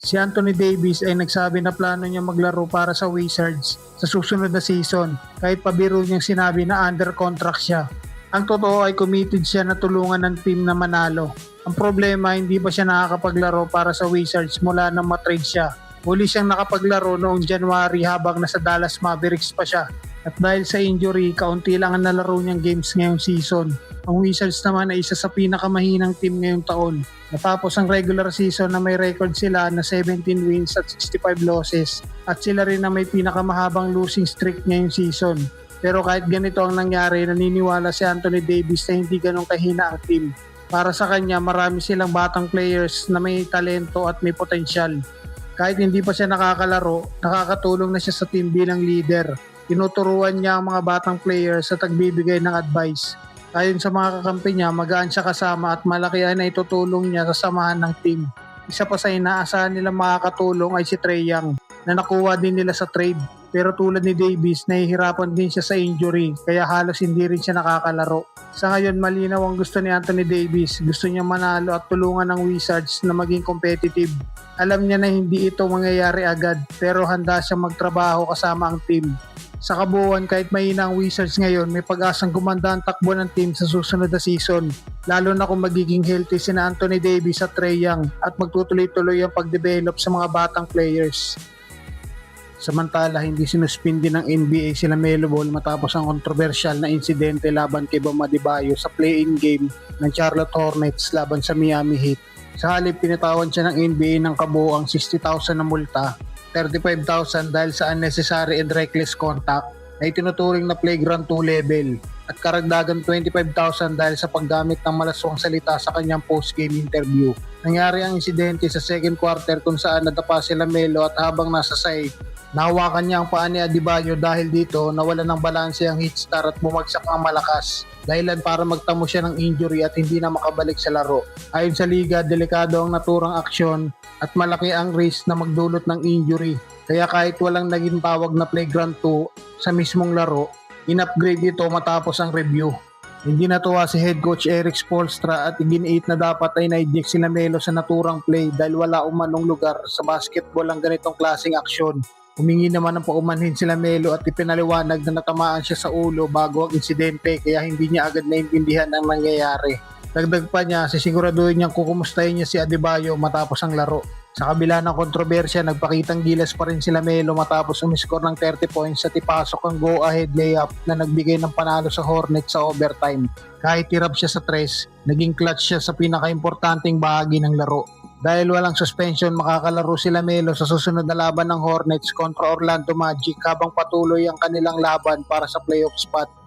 Si Anthony Davis ay nagsabi na plano niya maglaro para sa Wizards sa susunod na season kahit pabiro niyang sinabi na under contract siya. Ang totoo ay committed siya na tulungan ng team na manalo. Ang problema, hindi pa siya nakakapaglaro para sa Wizards mula nang matrade siya. Huli siyang nakapaglaro noong January habang nasa Dallas Mavericks pa siya. At dahil sa injury, kaunti lang ang nalaro niyang games ngayong season. Ang Wizards naman ay isa sa pinakamahinang team ngayong taon. Natapos ang regular season na may record sila na 17 wins at 65 losses. At sila rin na may pinakamahabang losing streak ngayong season. Pero kahit ganito ang nangyari, naniniwala si Anthony Davis na hindi ganong kahina ang team. Para sa kanya, marami silang batang players na may talento at may potensyal. Kahit hindi pa siya nakakalaro, nakakatulong na siya sa team bilang leader. Tinuturuan niya ang mga batang players at nagbibigay ng advice. Ayon sa mga kakampi niya, magaan siya kasama at malaki na itutulong niya sa samahan ng team. Isa pa sa inaasahan nilang makakatulong ay si Trae Young na nakuha din nila sa trade. Pero tulad ni Davis, nahihirapan din siya sa injury kaya halos hindi rin siya nakakalaro. Sa ngayon, malinaw ang gusto ni Anthony Davis. Gusto niya manalo at tulungan ng Wizards na maging competitive. Alam niya na hindi ito mangyayari agad pero handa siya magtrabaho kasama ang team. Sa kabuuan, kahit mahina ang Wizards ngayon, may pag-asang gumanda ang takbo ng team sa susunod na season. Lalo na kung magiging healthy sina Anthony Davis at Trae Young at magtutuloy-tuloy ang pag-develop sa mga batang players. Samantala, hindi sinuspindi ng NBA sila Melo Ball matapos ang kontrobersyal na insidente laban kay Bam Adebayo sa play-in game ng Charlotte Hornets laban sa Miami Heat. Sa halip, pinatawan siya ng NBA ng kabuuang 60,000 na multa, 35,000 dahil sa unnecessary and reckless contact na itinuturing na flagrant 2 level at karagdagan 25,000 dahil sa paggamit ng malaswang salita sa kanyang post-game interview. Nangyari ang insidente sa second quarter kung saan nadapa sila Melo at habang nasa side, nahawakan niya ang paa ni Adebayo dahil dito nawala ng balanse ang Heat star at bumagsak ang malakas. Dahilan para magtamo siya ng injury at hindi na makabalik sa laro. Ayon sa liga, delikado ang naturang aksyon at malaki ang risk na magdulot ng injury. Kaya kahit walang naging tawag na flagrant 2 sa mismong laro, in-upgrade ito matapos ang review. Hindi natuwa si head coach Erik Spoelstra at iginiit na dapat ay na-eject sila Melo sa naturang play dahil wala umanong lugar sa basketball ang ganitong klaseng aksyon. Humingi naman ng paumanhin sila Melo at ipinaliwanag na natamaan siya sa ulo bago ang insidente kaya hindi niya agad naintindihan ang nangyayari. Dagdag pa niya, sisiguraduhin niyang kukumustahin niya si Adebayo matapos ang laro. Sa kabila ng kontrobersya, nagpakitang gilas pa rin sila Melo matapos umiscore ng 30 points at ipasok ang go-ahead layup na nagbigay ng panalo sa Hornets sa overtime. Kahit hirap siya sa tres, naging clutch siya sa pinaka-importanting bahagi ng laro. Dahil walang suspension, makakalaro sila Melo sa susunod na laban ng Hornets kontra Orlando Magic habang patuloy ang kanilang laban para sa playoff spot.